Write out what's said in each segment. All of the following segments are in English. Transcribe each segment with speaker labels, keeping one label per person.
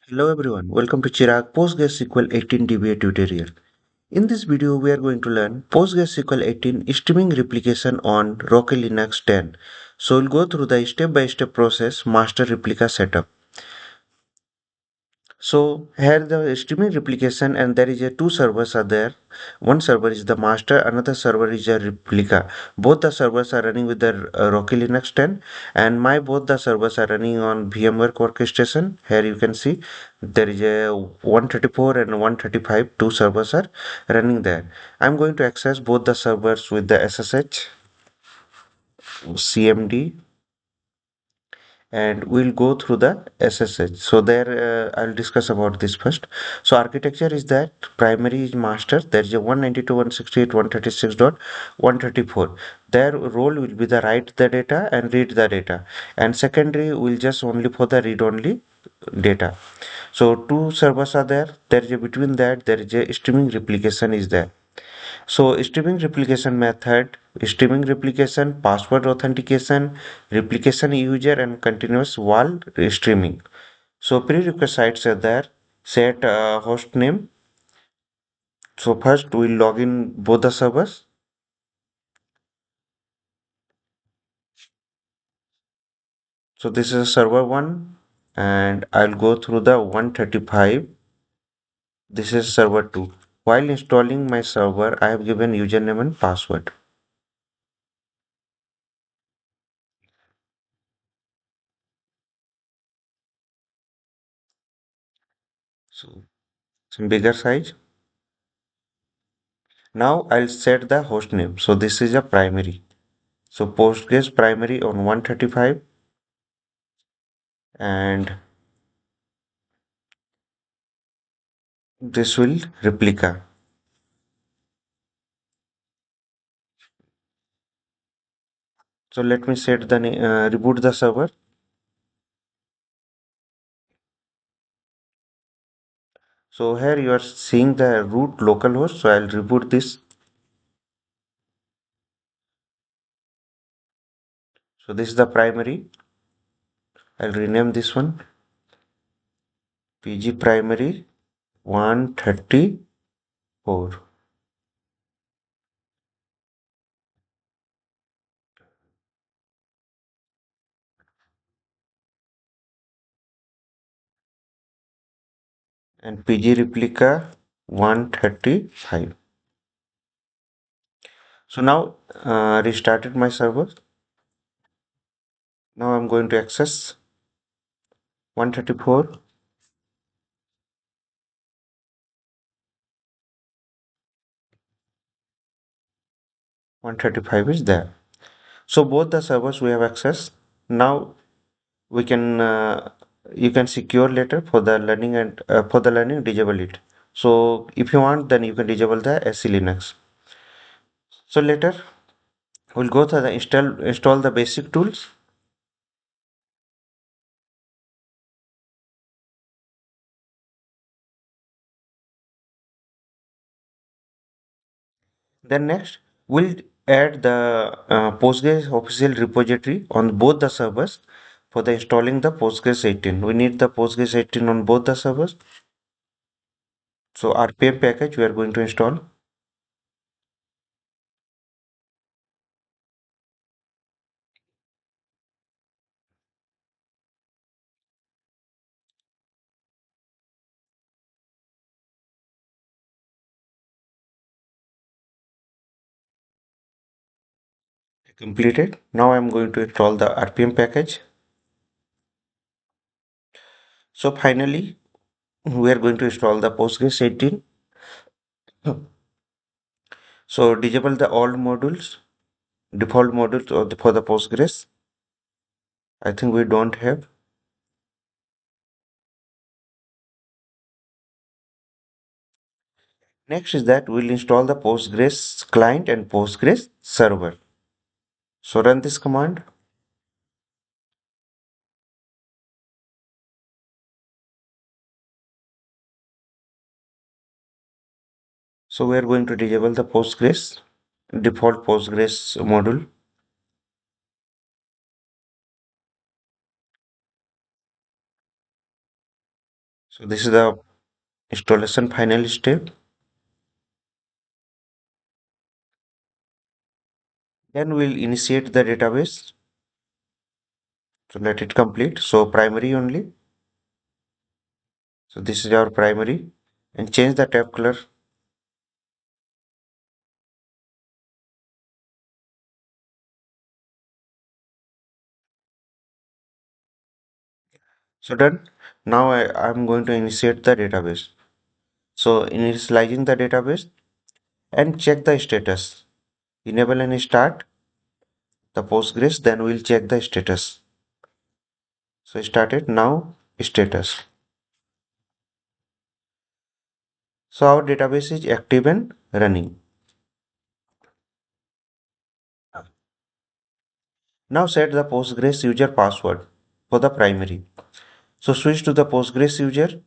Speaker 1: Hello everyone, welcome to Chirag PostgreSQL 18 DBA tutorial. In this video, we are going to learn PostgreSQL 18 streaming replication on Rocky Linux 10. So we'll go through the step-by-step process master replica setup. So here the streaming replication and there is a two servers are there. One server is the master, another server is a replica. Both the servers are running with the Rocky Linux 10 and my both the servers are running on VMware Orchestration. Here you can see there is a 134 and 135 two servers are running there. I'm going to access both the servers with the SSH, CMD and we'll go through the SSH. So there I'll discuss about this first. So architecture is that primary is master. There is a 192.168.136.134. Their role will be the write the data and read the data, and secondary will just only for the read only data. So two servers are there. There is a between that there is a streaming replication is there. So streaming replication method, streaming replication, password authentication, replication user and continuous while streaming. So prerequisites are there. Set host name. So first we'll log in both the servers. So this is server 1 and I'll go through the 135. This is server 2. While installing my server, I have given username and password. So some bigger size. Now I'll set the host name. So this is a primary. So Postgres primary on 135 and this will replica. So let me set the reboot the server. So here you are seeing the root localhost. So I'll reboot this. So this is the primary. I'll rename this one PG primary 134 and PG replica 135. So now restarted my server. Now I'm going to access 134. 135 is there. So both the servers we have access. Now we can you can secure later for the learning and for the learning disable it. So if you want then you can disable the SC Linux. So later we'll go to the install the basic tools. Then next we'll add the Postgres official repository on both the servers for the installing the Postgres 18. We need the Postgres 18 on both the servers. So RPM package we are going to install. Completed. Now I'm going to install the RPM package. So finally, we are going to install the Postgres 18. So disable the old modules, default modules for the Postgres. I think we don't have. Next is that we'll install the Postgres client and Postgres server. So run this command. So we are going to disable the Postgres, default Postgres module. So this is the installation final step. Then we'll initiate the database. So let it complete. So primary only. So this is our primary and change the tab color. So done. Now I'm going to initiate the database. So initializing the database and check the status. Enable and start the Postgres, then we'll check the status. So started now status. So our database is active and running. Now set the Postgres user password for the primary. So switch to the Postgres user.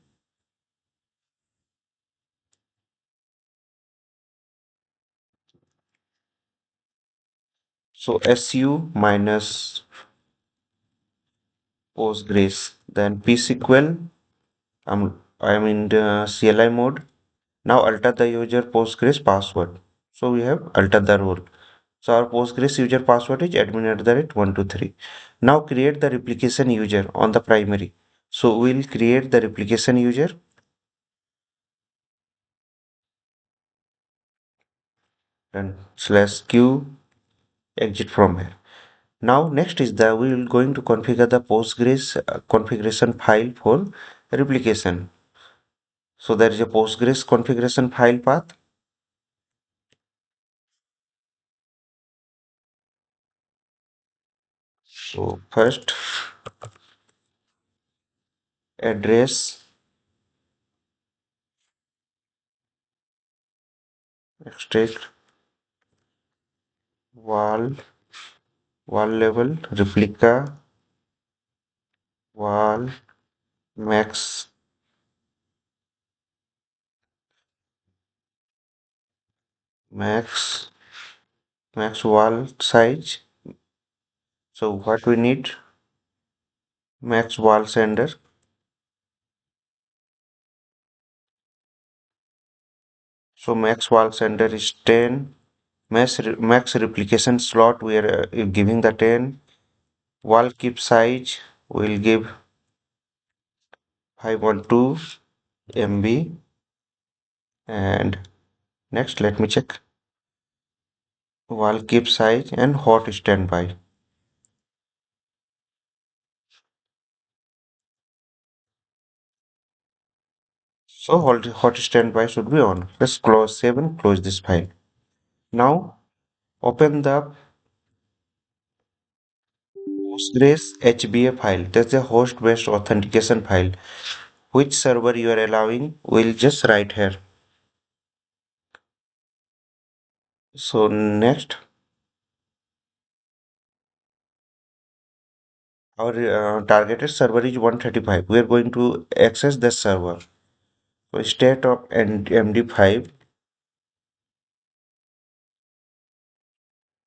Speaker 1: So su minus Postgres, then psql. I'm in the CLI mode. Now alter the user Postgres password. So we have altered the role. So our Postgres user password is admin@123. Now create the replication user on the primary. So we'll create the replication user. And slash q exit from here. Now next is the we will going to configure the Postgres configuration file for replication. So there is a Postgres configuration file path. So first address extract wall level replica wall max max wall size. So what we need max wall sender. So max wall sender is 10. Max replication slot we are giving the 10. Wall keep size will give 512 MB. And next let me check wall keep size and hot standby. So hot standby should be on. Let's close save and close this file. Now open the Postgres HBA file. That's the host based authentication file. Which server you are allowing, we'll just write here. So next, our targeted server is 135. We are going to access the server. So state of MD5,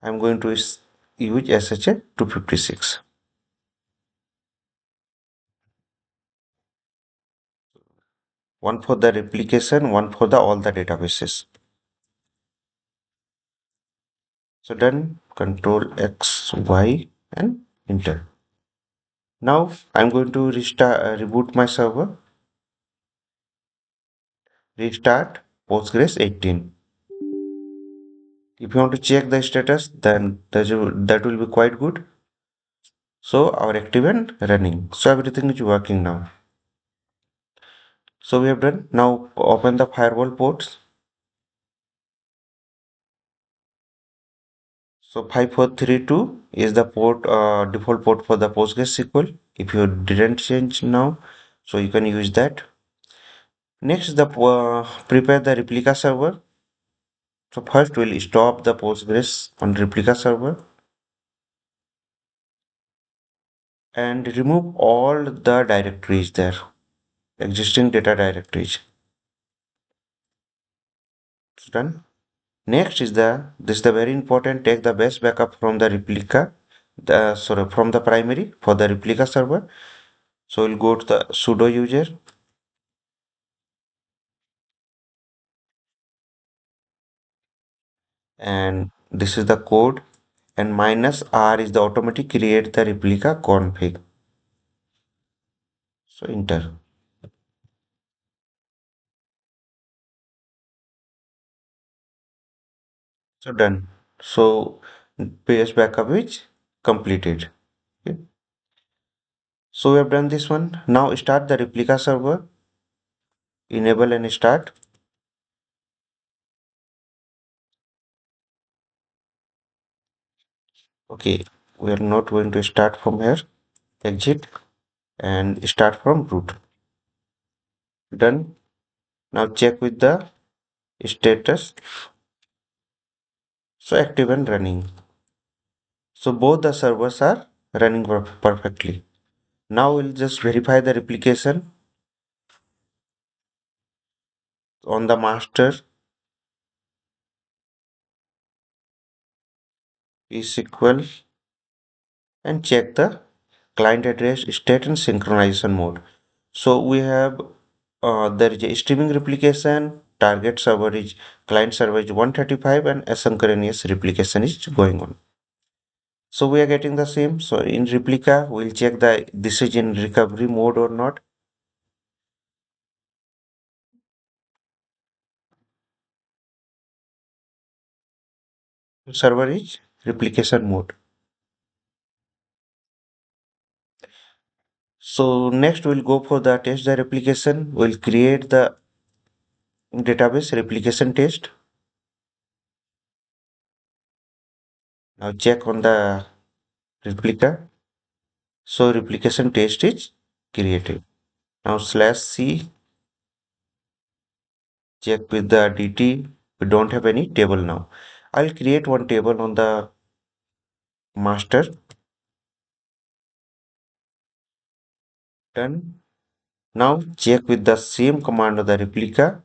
Speaker 1: I'm going to use SHA 256. One for the replication, one for the all the databases. So done, Control X, Y, and enter. Now I'm going to reboot my server, restart Postgres 18. If you want to check the status, then that will be quite good. So our active and running. So everything is working now. So we have done. Now open the firewall ports. So 5432 is the port default port for the PostgreSQL. If you didn't change now, so you can use that. Next, the prepare the replica server. So first we'll stop the Postgres on replica server and remove all the directories there, existing data directories. It's done. Next is this is the very important, take the best backup from the replica, from the primary for the replica server. So we'll go to the sudo user and this is the code, and minus R is the automatic create the replica config. So enter. So done. So page backup is completed. Okay. So we have done this one. Now start the replica server, enable and start. Okay, we are not going to start from here. Exit and start from root. Done. Now check with the status. So active and running. So both the servers are running perfectly. Now we'll just verify the replication on the master PSQL and check the client address, state and synchronization mode. So we have there is a streaming replication, target server is client server is 135 and asynchronous replication is going on. So we are getting the same. So in replica, we'll check the this is in recovery mode or not. Server is replication mode. So next we'll go for the test the replication. We'll create the database replication test. Now check on the replica. So replication test is created. Now slash C, check with the DT. We don't have any table now. I'll create one table on the master. Done. Now check with the same command of the replica.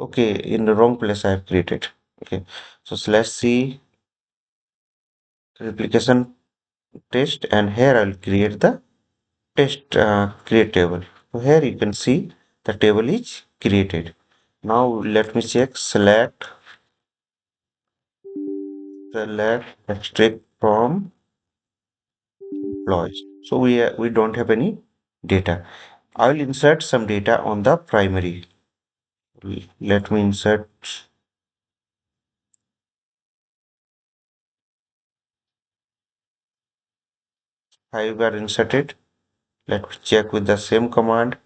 Speaker 1: Okay, in the wrong place I have created. Okay, so slash C replication test, and here I'll create the test create table. So here you can see the table is created. Now let me check select extract from employees. So we don't have any data. I will insert some data on the primary. Let me insert 5 are inserted. Let me check with the same command.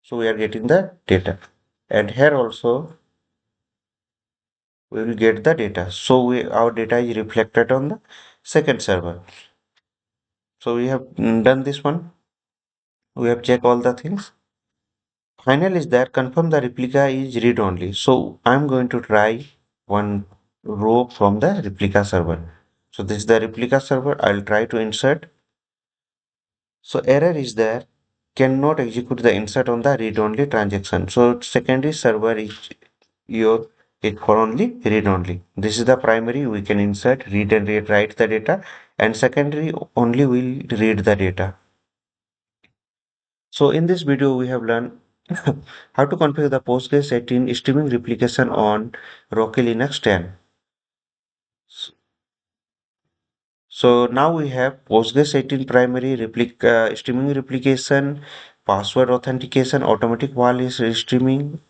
Speaker 1: So we are getting the data. And here also we will get the data. So our data is reflected on the second server. So we have done this one. We have checked all the things. Final is that confirm the replica is read only. So I'm going to try one row from the replica server. So this is the replica server. I'll try to insert. So error is there, cannot execute the insert on the read only transaction. So secondary server is your it for only read only. This is the primary, we can insert, read and write the data, and secondary only will read the data. So in this video we have learned how to configure the Postgres 18 streaming replication on Rocky Linux 10. So now we have Postgres 18 primary streaming replication, password authentication, automatic while is streaming,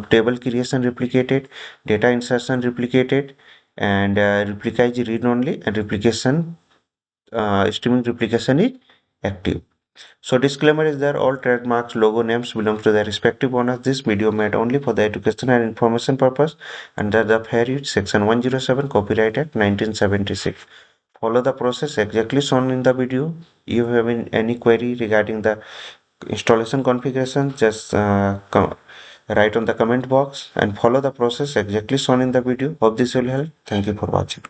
Speaker 1: table creation replicated, data insertion replicated, and replica is read only, and replication streaming replication is active. So disclaimer is there all trademarks, logo names belong to their respective owners. This video made only for the education and information purpose under the Fair Use Section 107 Copyright Act 1976. Follow the process exactly shown in the video. If you have any query regarding the installation configuration, just write on the comment box and follow the process exactly shown in the video. Hope this will help. Thank you for watching.